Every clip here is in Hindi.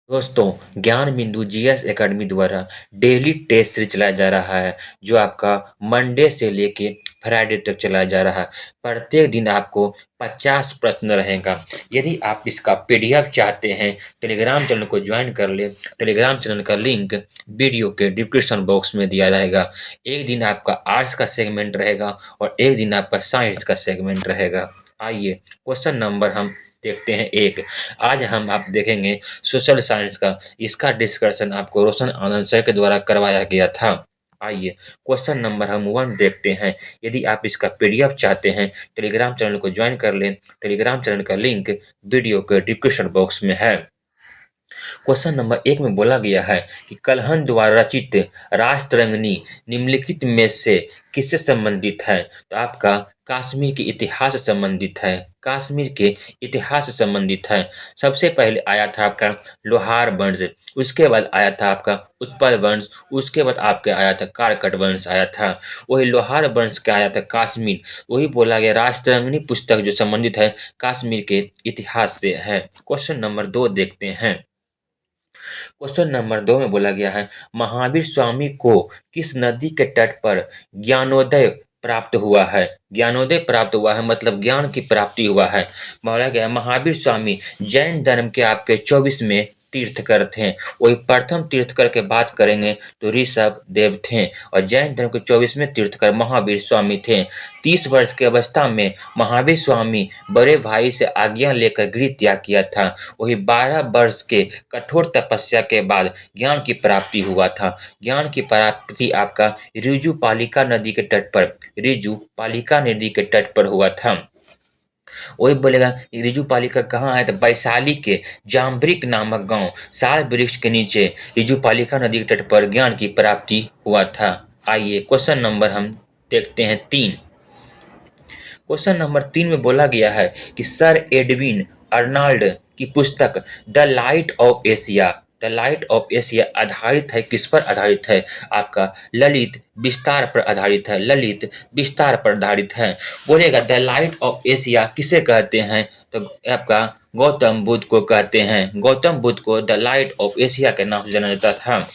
दोस्तों, ज्ञान बिंदु जीएस एकेडमी द्वारा डेली टेस्ट सीरीज चलाया जा रहा है जो आपका मंडे से लेके फ्राइडे तक चलाया जा रहा है। प्रत्येक दिन आपको 50 प्रश्न रहेगा। यदि आप इसका पीडीएफ चाहते हैं, टेलीग्राम चैनल को ज्वाइन कर ले। टेलीग्राम चैनल का लिंक वीडियो के डिस्क्रिप्शन बॉक्स में दिया रहेगा। एक दिन आपका आर्ट्स का सेगमेंट रहेगा और एक दिन आपका साइंस का सेगमेंट रहेगा। आइए क्वेश्चन नंबर हम देखते हैं एक। आज हम आप देखेंगे सोशल साइंस का। इसका डिस्कशन आपको रोशन आनंद सर के द्वारा करवाया गया था। आइए क्वेश्चन नंबर हम 1 देखते हैं। यदि आप इसका पीडीएफ चाहते हैं, टेलीग्राम चैनल को ज्वाइन कर लें। टेलीग्राम चैनल का लिंक वीडियो के डिस्क्रिप्शन बॉक्स में है। क्वेश्चन नंबर 1 में बोला गया है कि कल्हन द्वारा रचित राष्ट्ररंगिणी निम्नलिखित में से किससे संबंधित है? तो आपका कश्मीर के इतिहास से संबंधित है। कश्मीर के इतिहास से संबंधित है। सबसे पहले आया था आपका लोहार वंश, उसके बाद आया था आपका उत्पल वंश, उसके बाद आपके आया था कारकट वंश आया था। वही लोहार वंश का आया था कश्मीर। वही बोला गया राष्ट्ररंगिणी पुस्तक जो संबंधित है कश्मीर के इतिहास से है। क्वेश्चन नंबर 2 देखते हैं। क्वेश्चन नंबर 2 में बोला गया है महावीर स्वामी को किस नदी के तट पर ज्ञानोदय प्राप्त हुआ है? ज्ञानोदय प्राप्त हुआ है मतलब ज्ञान की प्राप्ति हुआ है। बोला गया है महावीर स्वामी जैन धर्म के आपके 24वें तीर्थकर थे। वही प्रथम तीर्थकर के बात करेंगे तो ऋषभ देव थे और जैन धर्म के 24वें तीर्थकर महावीर स्वामी थे। 30 वर्ष की अवस्था में महावीर स्वामी बड़े भाई से आज्ञा लेकर गृह त्याग किया था। वही 12 वर्ष के कठोर तपस्या के बाद ज्ञान की प्राप्ति हुआ था। ज्ञान की प्राप्ति आपका रिजु पालिका नदी के तट पर रिजु पालिका नदी के तट पर हुआ था। वही बोलेगा रिजु पालिका कहाँ है? तो वैशाली के जाम्ब्रिक नामक गांव साल वृक्ष के नीचे रिजु पालिका नदी के तट पर ज्ञान की प्राप्ति हुआ था। आइए क्वेश्चन नंबर हम देखते हैं 3। क्वेश्चन नंबर 3 में बोला गया है कि सर एडविन अर्नाल्ड की पुस्तक the light of Asia, the light of Asia आधारित है किस पर आधारित है? आपका ललित विस्तार पर आधारित है। ललित विस्तार पर आधारित है। बोलेगा द लाइट ऑफ एशिया किसे कहते हैं? तो आपका गौतम बुद्ध को कहते हैं। गौतम बुद्ध को द लाइट ऑफ एशिया के नाम से जाना जाता था।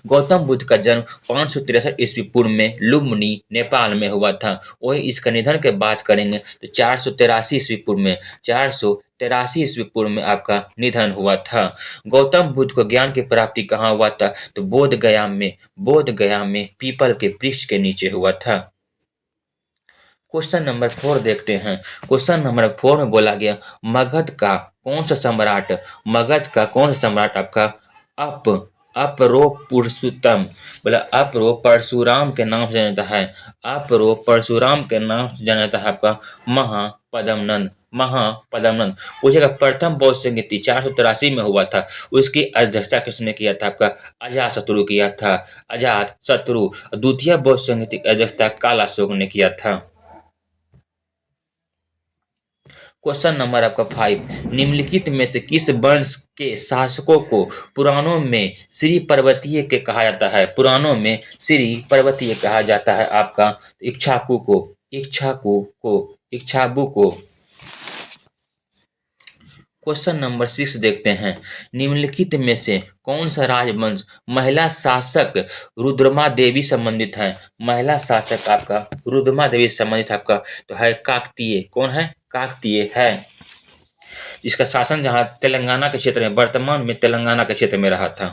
गौतम बुद्ध का जन्म 563 ईस्वी पूर्व में लुम्बिनी नेपाल में हुआ था। वही इसका निधन की बात करेंगे तो 483 ईस्वी पूर्व में 483 ईस्वी पूर्व में आपका निधन हुआ था। गौतम बुद्ध को ज्ञान की प्राप्ति कहाँ हुआ था? तो बोध गया में पीपल के वृक्ष के नीचे हुआ था। क्वेश्चन नंबर 4 देखते हैं। क्वेश्चन नंबर 4 में बोला गया मगध का कौन सा सम्राट, मगध का कौन सा सम्राट आपका अप अपरो पुरुषोत्तम, बोला अपरो परशुराम के नाम से जाना जाता है। अपरो परशुराम के नाम से जाना जाता है आपका महापद्मनंद। महापद्मनंद पूछेगा प्रथम बौद्ध संगीति 483 में हुआ था। उसकी अध्यक्षता किसने किया था? आपका अजात शत्रु किया था। अजात शत्रु। द्वितीय बौद्ध संगीति की अध्यक्षता कालाशोक ने किया था। क्वेश्चन नंबर आपका 5 निम्नलिखित में से किस वंश के शासकों को पुराणों में श्री पर्वतीय के कहा जाता है? पुराणों में श्री पर्वतीय कहा जाता है आपका इक्ष्वाकु को। इक्ष्वाकु को। क्वेश्चन नंबर 6 देखते हैं। निम्नलिखित में से कौन सा राजवंश महिला शासक रुद्रमा देवी संबंधित है? महिला शासक आपका रुद्रमा देवी संबंधित आपका तो है काकतीय। कौन है? काकतीय है। इसका शासन जहां तेलंगाना के क्षेत्र में, वर्तमान में तेलंगाना के क्षेत्र में रहा था।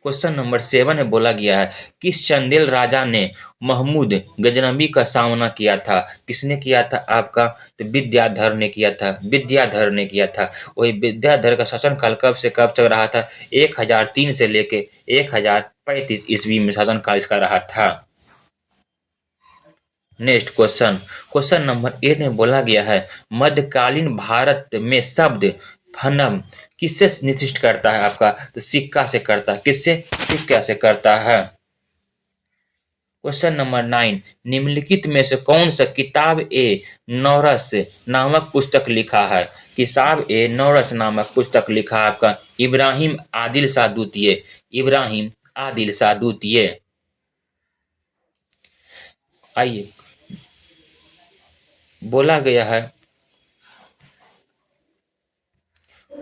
क्वेश्चन नंबर 7 में बोला गया है किस चंदेल राजा ने महमूद गजनबी का सामना किया था? किसने किया था? आपका तो विद्याधर ने किया था। विद्याधर ने किया था। वही विद्याधर का शासनकाल कब से कब तक रहा था? 1003 से लेके 1035 ईस्वी में शासनकाल इसका रहा था। Next question. क्वेश्चन नंबर 8 में बोला गया है मध्यकालीन भारत में शब्द फनम किससे निर्दिष्ट करता है? आपका तो सिक्का से करता है। किससे? सिक्का से करता है। क्वेश्चन नंबर 9 निम्नलिखित में से कौन सा किताब ए नौरस नामक पुस्तक लिखा है? किताब ए नौरस नामक पुस्तक लिखा है आपका इब्राहिम आदिल शाह द्वितीय। इब्राहिम आदिल शाह द्वितीय। आइए बोला गया है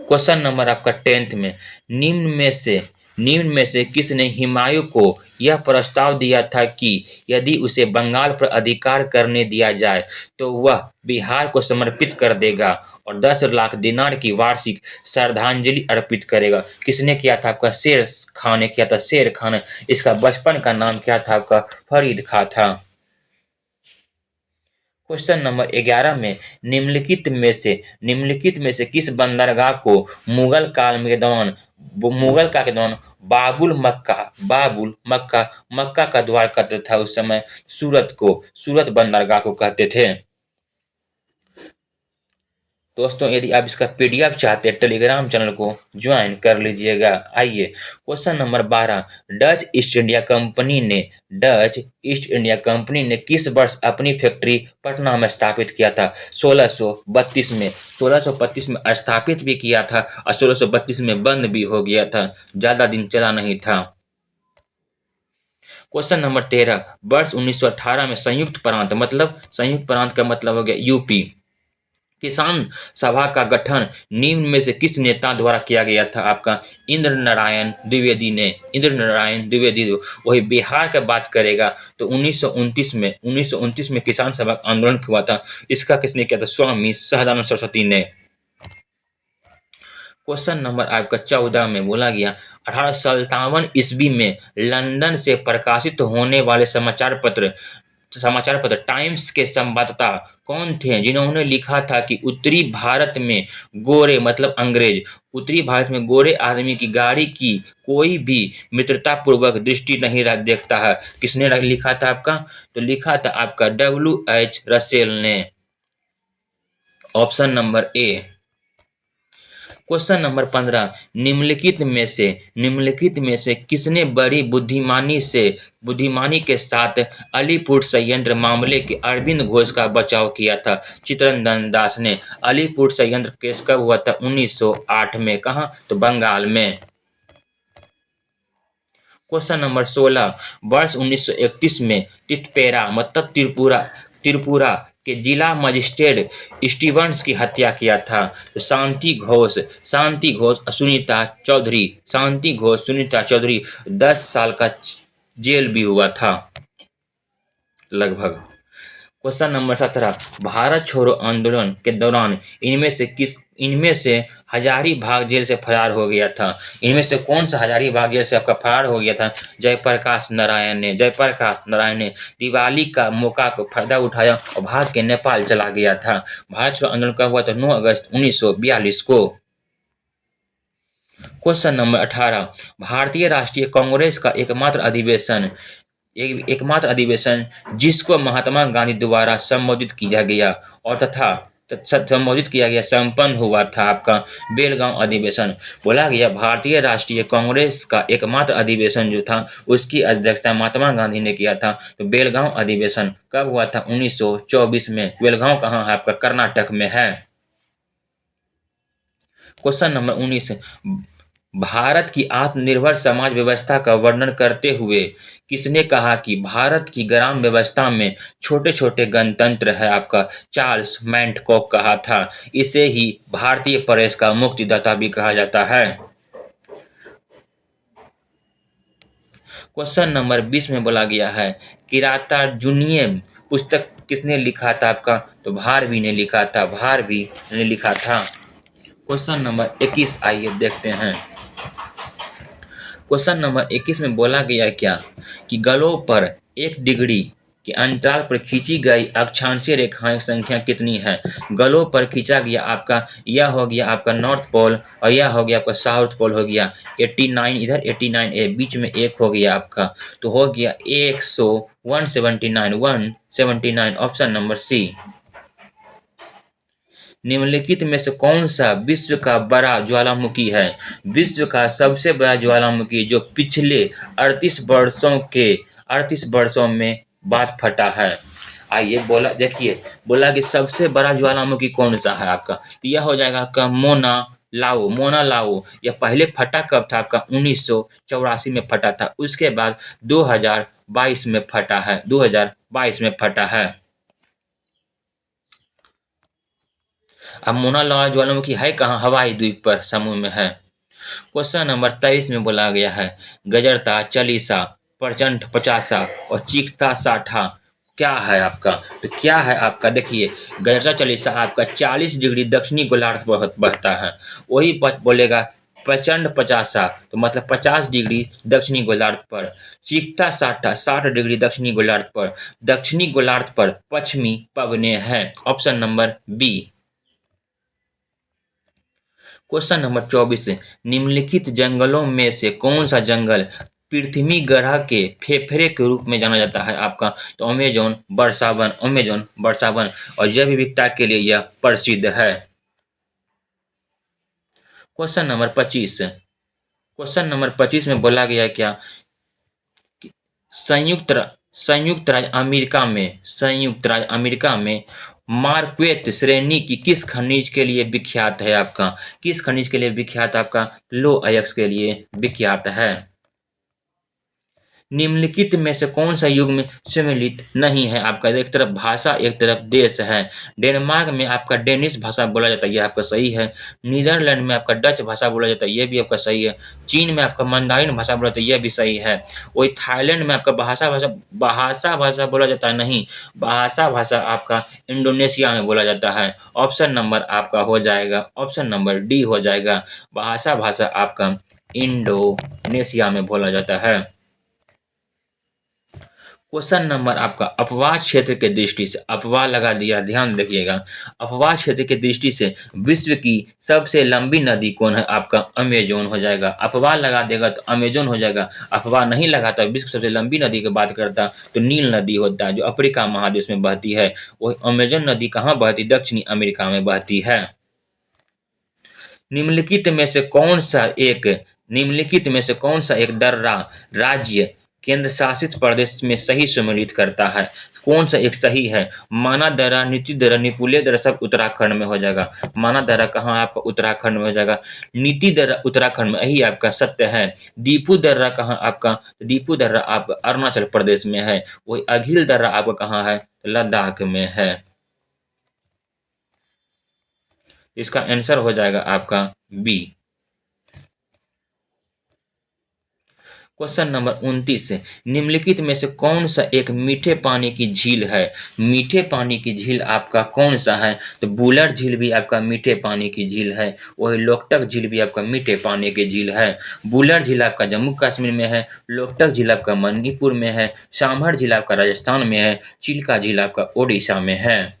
क्वेश्चन नंबर आपका 10th में, निम्न में से किसने हुमायूं को यह प्रस्ताव दिया था कि यदि उसे बंगाल पर अधिकार करने दिया जाए तो वह बिहार को समर्पित कर देगा और 10 लाख दिनार की वार्षिक श्रद्धांजलि अर्पित करेगा? किसने किया था? आपका शेर खान ने किया था। शेर खान। इसका बचपन का नाम क्या था? आपका फरीद खां था। क्वेश्चन नंबर 11 में, निम्नलिखित में से किस बंदरगाह को मुगल काल के दौरान मक्का का द्वार कहते था? उस समय सूरत बंदरगाह को कहते थे। दोस्तों, यदि आप इसका पीडीएफ चाहते हैं, टेलीग्राम चैनल को ज्वाइन कर लीजिएगा। आइए question number 12, Dutch east India company ने किस वर्ष अपनी फैक्ट्री पटना में स्थापित किया था? 1632 में। 1632 में स्थापित भी किया था और 1632 में बंद भी हो गया था। ज्यादा दिन चला नहीं था। क्वेश्चन नंबर 13, वर्ष 1918 में संयुक्त प्रांत का मतलब हो गया यूपी। किसान सभा का गठन निम्न में से किस नेता द्वारा किया गया था? आपका इंद्र नारायण द्विवेदी। वही बिहार का बात करेगा तो 1929 में किसान सभा आंदोलन हुआ था। इसका किसने किया था? स्वामी सहजानंद सरस्वती ने। क्वेश्चन नंबर आपका 14 में बोला गया, 1857 ईस्वी में लंदन से प्रकाशित होने वाले समाचार पत्र टाइम्स के संवाददाता कौन थे जिन्होंने लिखा था कि उत्तरी भारत में गोरे आदमी की गाड़ी की कोई भी मित्रतापूर्वक दृष्टि नहीं देखता है? किसने लिखा था आपका? तो लिखा था आपका W.H. रसेल ने। Option number A. Question number 15, निम्नलिखित में से किसने बड़ी बुद्धिमानी के साथ अलीपुर संयंत्र मामले के अरविंद घोष का बचाव किया था? चित्तरंजन दास ने। अलीपुर संयंत्र केस कब हुआ था? 1908 में। कहा? तो बंगाल में। क्वेश्चन नंबर 16, वर्ष 1931 में तितपेरा त्रिपुरा के जिला मजिस्ट्रेट स्टीवंस की हत्या किया था? तो शांति घोष सुनीता चौधरी 10 साल का जेल भी हुआ था लगभग। क्वेश्चन नंबर 17, भारत छोड़ो आंदोलन के दौरान इनमें से हजारीबाग जेल से फरार हो गया था? इनमें से कौन सा हजारीबाग जेल से आपका फरार हो गया था? जयप्रकाश नारायण ने दिवाली का मौका को फायदा उठाया और भाग के नेपाल चला गया था। भारत छोड़ो आंदोलन कब हुआ था? 9 अगस्त 1942 को। क्वेश्चन नंबर 18, भारतीय राष्ट्रीय कांग्रेस का एकमात्र अधिवेशन जिसको महात्मा गांधी द्वारा संबोधित किया गया संपन्न हुआ था? आपका बेलगांव अधिवेशन। बोला गया भारतीय राष्ट्रीय कांग्रेस का एकमात्र अधिवेशन जो था उसकी अध्यक्षता महात्मा गांधी ने किया था। तो बेलगांव अधिवेशन कब हुआ था? 1924 में। बेलगांव कहाँ है? आपका कर्नाटक में है। क्वेश्चन नंबर 19, भारत की आत्मनिर्भर समाज व्यवस्था का वर्णन करते हुए किसने कहा कि भारत की ग्राम व्यवस्था में छोटे छोटे गणतंत्र है? आपका चार्ल्स मैंटकॉक कहा था। इसे ही भारतीय प्रेस का मुक्तिदाता भी कहा जाता है। क्वेश्चन नंबर 20 में बोला गया है, किरातार्जुनीय पुस्तक किसने लिखा था? आपका तो भारवी ने लिखा था। क्वेश्चन नंबर 21 आइए देखते हैं। क्वेश्चन नंबर 21 में बोला गया क्या कि गलों पर 1 डिग्री के अंतराल पर खींची गई अक्षांशीय रेखाएं संख्या कितनी है? गलों पर खींचा गया आपका यह हो गया आपका नॉर्थ पोल और यह हो गया आपका साउथ पोल हो गया 89 इधर 89 बीच में 1 हो गया आपका तो हो गया 179 ऑप्शन नंबर सी। निम्नलिखित में से कौन सा विश्व का बड़ा ज्वालामुखी है? विश्व का सबसे बड़ा ज्वालामुखी जो पिछले 38 वर्षों में बाद फटा है। आइए बोला कि सबसे बड़ा ज्वालामुखी कौन सा है आपका? तो यह हो जाएगा आपका मोना लाओ। यह पहले फटा कब था? आपका 1984 में फटा था। उसके बाद 2022 में फटा है। अब मोना लॉन्च ज्वालामुखी है कहाँ? हवाई द्वीप पर समूह में है। क्वेश्चन नंबर 23 में बोला गया है गजरता चालीसा, प्रचंड पचासा और चीखता साठा क्या है आपका? तो क्या है आपका? देखिए, गजरता चालीसा आपका 40 डिग्री दक्षिणी गोलार्ध बहता है। वही बोलेगा प्रचंड पचासा तो मतलब 50 डिग्री दक्षिणी गोलार्ध पर। चीखता साठा 60 डिग्री दक्षिणी गोलार्ध पर। दक्षिणी गोलार्ध पर पश्चिमी पवने हैं। Option number B. Question number 24 निम्नलिखित जंगलों में से कौन सा जंगल पृथ्वी ग्रह के फेफड़े के रूप में जाना जाता है आपका? तो अमेजोन वर्षावन और जैव विविधता के लिए यह प्रसिद्ध है। क्वेश्चन नंबर 25 में बोला गया है क्या? संयुक्त रा- संयुक्त राज्य अमेरिका में मार्क्वेत श्रेणी की किस खनिज के लिए विख्यात है आपका? किस खनिज के लिए विख्यात आपका? लो अयस्क के लिए विख्यात है। निम्नलिखित में से कौन सा युग्म सम्मिलित नहीं है आपका? एक तरफ भाषा एक तरफ देश है। डेनमार्क में आपका डेनिश भाषा बोला जाता है, ये आपका सही है। नीदरलैंड में आपका डच भाषा बोला जाता है, ये भी आपका सही है। चीन में आपका मंदारिन भाषा बोला जाता है, ये भी सही है। वही थाईलैंड में आपका भाषा भाषा बोला जाता है, नहीं, भाषा आपका इंडोनेशिया में बोला जाता है। ऑप्शन नंबर आपका हो जाएगा, ऑप्शन नंबर डी हो जाएगा। भाषा आपका इंडोनेशिया में बोला जाता है। क्वेश्चन नंबर आपका अपवाह क्षेत्र के दृष्टि से, अपवाह लगा दिया, ध्यान रखिएगा। अपवाह क्षेत्र की दृष्टि से विश्व की सबसे लंबी नदी कौन है आपका? अमेजोन हो जाएगा। अपवाह लगा देगा तो अमेजोन हो जाएगा। अपवाह नहीं लगाता, विश्व की सबसे लंबी नदी की बात करता तो नील नदी होता है जो अफ्रीका महादेश में बहती है। वही अमेजोन नदी कहाँ बहती? दक्षिणी अमेरिका में बहती है। निम्नलिखित में से कौन सा एक निम्नलिखित में से कौन सा एक दर्रा राज्य केंद्र शासित प्रदेश में सही सम्मिलित करता है? कौन सा एक सही है? माना दर्रा, नीति दर्रा, निपुलिया दर्रा सब उत्तराखंड में हो जाएगा। माना दर्रा कहाँ आपका? उत्तराखंड में हो जाएगा। नीति दर्रा उत्तराखंड में, यही आपका सत्य है। दीपू दर्रा कहाँ आपका? दीपू दर्रा आपका अरुणाचल प्रदेश में है। वही अघिल दर्रा आपका कहाँ है? लद्दाख में है। इसका आंसर हो जाएगा आपका बी। क्वेश्चन नंबर 29 निम्नलिखित में से कौन सा एक मीठे पानी की झील है? मीठे पानी की झील आपका कौन सा है? तो बुलर झील भी आपका मीठे पानी की झील है। वही लोकटक झील भी आपका मीठे पानी की झील है। बुलर झील आपका जम्मू कश्मीर में है। लोकटक झील आपका मणिपुर में है। सामर झील आपका राजस्थान में है। चिल्का झील आपका ओडिशा में है।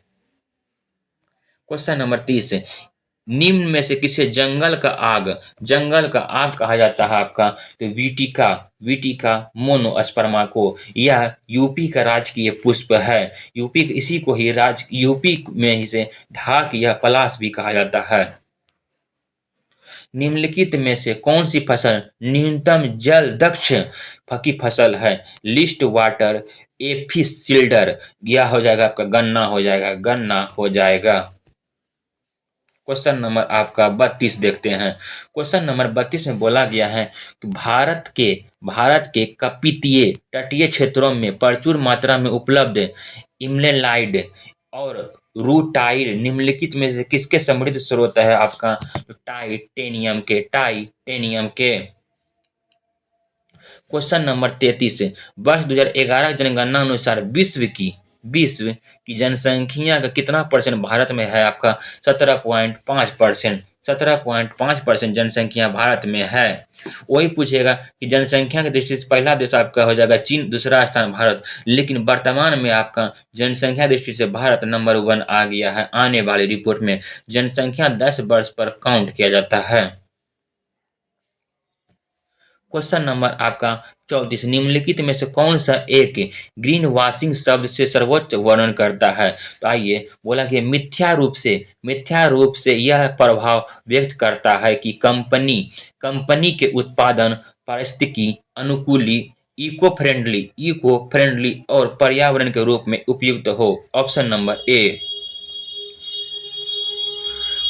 क्वेश्चन नंबर 30 निम्न में से किसे जंगल का आग कहा जाता है आपका? तो वीटिका मोनोस्पर्मा को। यह यूपी का राजकीय पुष्प है। यूपी में ही से ढाक या पलाश भी कहा जाता है। निम्नलिखित में से कौन सी फसल न्यूनतम जल दक्ष की फसल है? लिस्ट वाटर, एफिस सील्डर, यह हो जाएगा आपका गन्ना हो जाएगा। क्वेश्चन नंबर आपका 32 देखते हैं। क्वेश्चन नंबर 32 में बोला गया है कि भारत के कपितीय तटीय क्षेत्रों में प्रचुर मात्रा में उपलब्ध इम्लेनाइड और रूटाइल निम्नलिखित में से किसके समृद्ध स्रोत है आपका? तो टाइटेनियम के। क्वेश्चन नंबर 33 वर्ष 2011 जनगणना अनुसार विश्व की जनसंख्या का कितना परसेंट भारत में है आपका? 17.5%। 17.5% जनसंख्या भारत में है। वही पूछेगा कि जनसंख्या की दृष्टि से पहला देश आपका हो जाएगा चीन, दूसरा स्थान भारत। लेकिन वर्तमान में आपका जनसंख्या दृष्टि से भारत नंबर 1 आ गया है। आने वाली रिपोर्ट में जनसंख्या 10 वर्ष पर काउंट किया जाता है। क्वेश्चन नंबर आपका 34 निम्नलिखित में से कौन सा एक ग्रीन वॉशिंग शब्द से सर्वोच्च वर्णन करता है? तो आइए बोला कि मिथ्या रूप से यह प्रभाव व्यक्त करता है कि कंपनी के उत्पादन पारिस्थितिकी अनुकूली, इको फ्रेंडली और पर्यावरण के रूप में उपयुक्त हो। Option number A.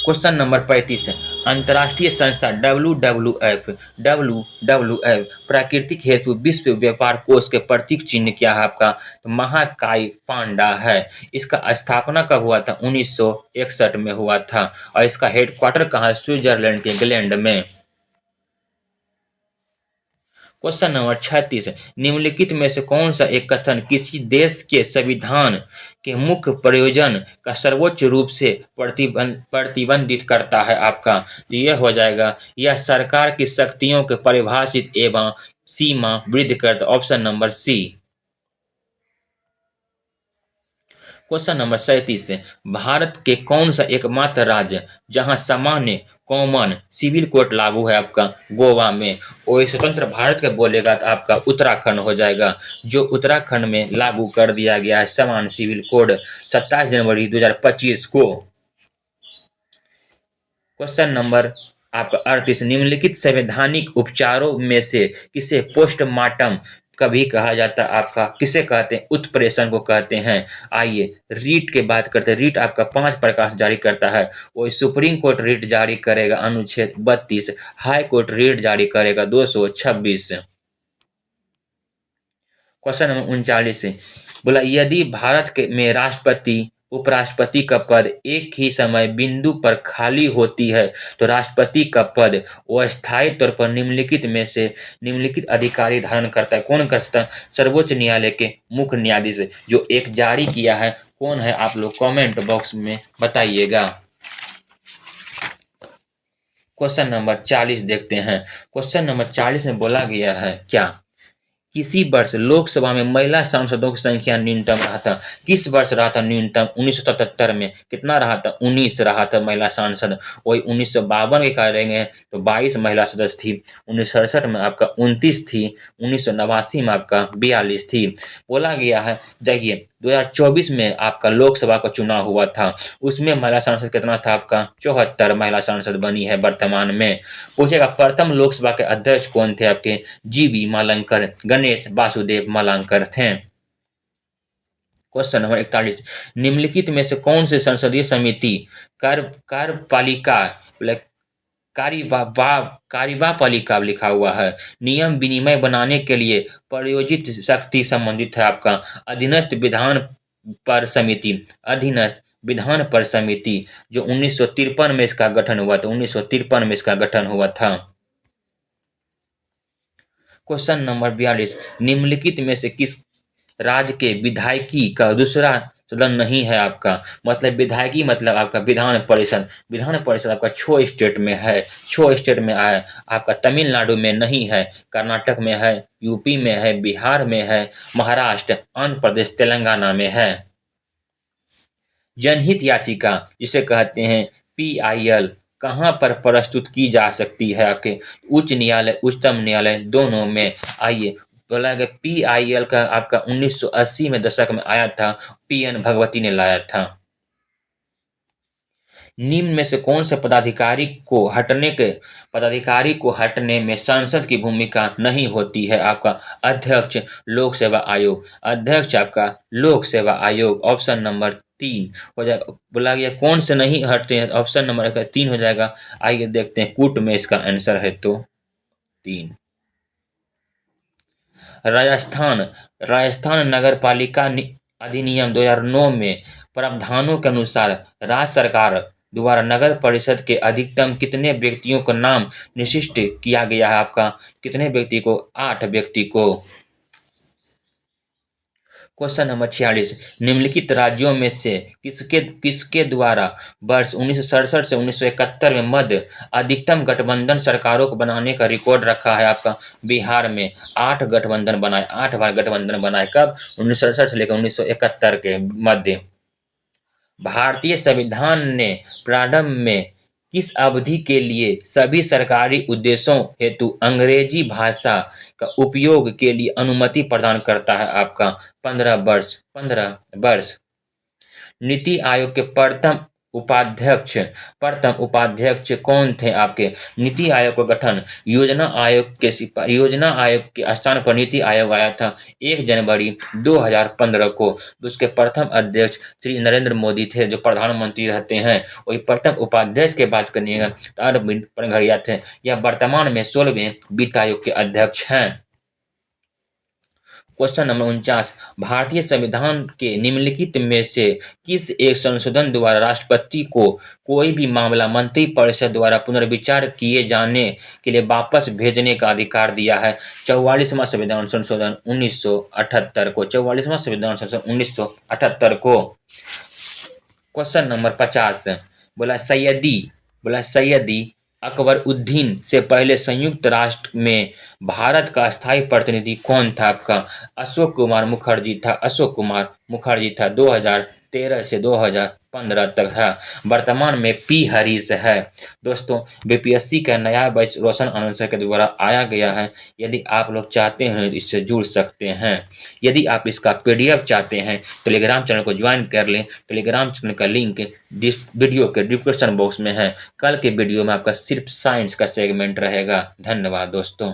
Question number 35 है। अंतर्राष्ट्रीय संस्था डब्ल्यू प्राकृतिक हेतु विश्व व्यापार कोष के प्रतीक चिन्ह क्या है आपका? तो महाकाय पांडा है। इसका स्थापना कब हुआ था? 1961 में हुआ था। और इसका हेडक्वार्टर कहाँ है? स्विट्जरलैंड के ग्लैंड में। क्वेश्चन नंबर 36 है। निम्नलिखित में से कौन सा एक कथन किसी देश के संविधान के मुख्य प्रयोजन का सर्वोच्च रूप से प्रतिबंधित करता है आपका? तो यह हो जाएगा, यह सरकार की शक्तियों के परिभाषित एवं सीमा वृद्ध करता। Option number C. Question number 37 है। भारत के कौन सा एकमात्र राज्य जहां सामान्य कॉमन सिविल कोड लागू है आपका? गोवा में। और स्वतंत्र भारत का बोलेगा तो आपका उत्तराखंड हो जाएगा, जो उत्तराखंड में लागू कर दिया गया है समान सिविल कोड 27 जनवरी 2025 को। क्वेश्चन नंबर आपका 38। निम्नलिखित संवैधानिक उपचारों में से किसे पोस्टमार्टम कभी कहा जाता है आपका? किसे कहते हैं? उत्प्रेषण को कहते हैं। आइए रीट के बात करते हैं। रीट आपका 5 प्रकार से जारी करता है। वही सुप्रीम कोर्ट रीट जारी करेगा अनुच्छेद 32, हाई कोर्ट रीट जारी करेगा 226। क्वेश्चन नंबर 39 है। बोला यदि भारत के में राष्ट्रपति उपराष्ट्रपति का पद एक ही समय बिंदु पर खाली होती है तो राष्ट्रपति का पद अस्थायी तौर पर निम्नलिखित में से निम्नलिखित अधिकारी धारण करता है। कौन कर सकता है? सर्वोच्च न्यायालय के मुख्य न्यायाधीश जो एक जारी किया है। कौन है? आप लोग कमेंट बॉक्स में बताइएगा। क्वेश्चन नंबर 40 देखते हैं। क्वेश्चन नंबर 40 में बोला गया है क्या? किसी वर्ष लोकसभा में महिला सांसदों की संख्या न्यूनतम रहा था? किस वर्ष रहा था न्यूनतम? 1977 में। कितना रहा था? 19 रहा था महिला सांसद। वही 1952 के करेंगे तो 22 महिला सदस्य थी। 1967 में आपका 29 थी। 1989 में आपका 42 थी। बोला गया है, देखिए 2024 में आपका लोकसभा का चुनाव हुआ था, उसमें महिला सांसद कितना था आपका? 74 महिला सांसद बनी है वर्तमान में। पूछेगा प्रथम लोकसभा के अध्यक्ष कौन थे आपके? जीबी मालंकर, गणेश वासुदेव मालंकर थे। Question number 41। निम्नलिखित में से कौन से संसदीय समिति कार्यपालिका कार्यवाहपालिका लिखा हुआ है नियम विनिमय बनाने के लिए प्रयोजित शक्ति संबंधित है आपका? अधीनस्थ विधान पर समिति, अधीनस्थ विधान पर समिति, जो 1953 में इसका गठन हुआ था। 1953 में इसका गठन हुआ था। Question number 42। निम्नलिखित में से किस राज्य के विधायकी का दूसरा सदन नहीं है आपका? मतलब विधायकी मतलब आपका विधान परिषद। विधान परिषद आपका 6 स्टेट में है, 6 स्टेट में है आपका। तमिलनाडु में नहीं है, कर्नाटक में है, यूपी में है, बिहार में है, महाराष्ट्र, आंध्र प्रदेश, तेलंगाना में है। जनहित याचिका जिसे कहते हैं पीआईएल कहाँ पर प्रस्तुत की जा सकती है आपके? उच्च न्यायालय, उच्चतम न्यायालय, दोनों में। आइए बोला गया पीआईएल का आपका 1980 में दशक में आया था, पीएन भगवती ने लाया था। निम्न में से कौन से पदाधिकारी को हटने में सांसद की भूमिका नहीं होती है आपका? अध्यक्ष लोक सेवा आयोग, अध्यक्ष आपका लोक सेवा आयोग। ऑप्शन नंबर 3 हो जाएगा। बोला गया कौन से नहीं हटते हैं? ऑप्शन नंबर 3 हो जाएगा। आइए देखते हैं कूट में इसका आंसर है तो 3। राजस्थान राजस्थान नगर पालिका अधिनियम 2009 में प्रावधानों के अनुसार राज्य सरकार द्वारा नगर परिषद के अधिकतम कितने व्यक्तियों का नाम निर्दिष्ट किया गया है आपका? कितने व्यक्ति को? 8 व्यक्ति को। Question number 46। निम्नलिखित राज्यों में से किसके किसके द्वारा वर्ष 1967 से 1971 में मध्य अधिकतम गठबंधन सरकारों को बनाने का रिकॉर्ड रखा है आपका? बिहार में 8 गठबंधन बनाए, 8 बार गठबंधन बनाए। कब? 1967 से लेकर 1971 के मध्य। भारतीय संविधान ने प्रारंभ में किस अवधि के लिए सभी सरकारी उद्देश्यों हेतु अंग्रेजी भाषा का उपयोग के लिए अनुमति प्रदान करता है आपका? 15 वर्ष। 15 वर्ष। नीति आयोग के प्रथम उपाध्यक्ष प्रथम उपाध्यक्ष कौन थे आपके? नीति आयोग का गठन योजना आयोग के स्थान पर नीति आयोग आया था 1 जनवरी 2015 को। उसके प्रथम अध्यक्ष श्री नरेंद्र मोदी थे, जो प्रधानमंत्री रहते हैं। वही प्रथम उपाध्यक्ष की बात करिएगा तो अरविंद पनघड़िया थे। यह वर्तमान में 16वें वित्त आयोग के अध्यक्ष हैं। क्वेश्चन नंबर 49, भारतीय संविधान के निम्नलिखित में से किस एक संशोधन द्वारा राष्ट्रपति को कोई भी मामला मंत्रिपरिषद द्वारा पुनर्विचार किए जाने के लिए वापस भेजने का अधिकार दिया है? 44वां संविधान संशोधन 1978 को। 44वां संविधान संशोधन 1978 को। क्वेश्चन नंबर 50, बोला सैयदी अकबरुद्दीन से पहले संयुक्त राष्ट्र में भारत का स्थायी प्रतिनिधि कौन था आपका? अशोक कुमार मुखर्जी था। 2013 से 2015 तक था। वर्तमान में पी हरीश है। दोस्तों, बीपीएससी का नया बैच रोशन आनंद के द्वारा आया गया है। यदि आप लोग चाहते हैं तो इससे जुड़ सकते हैं। यदि आप इसका पीडीएफ चाहते हैं टेलीग्राम चैनल को ज्वाइन कर लें। टेलीग्राम चैनल का लिंक वीडियो के डिस्क्रिप्शन बॉक्स में है। कल के वीडियो में आपका सिर्फ साइंस का सेगमेंट रहेगा। धन्यवाद दोस्तों।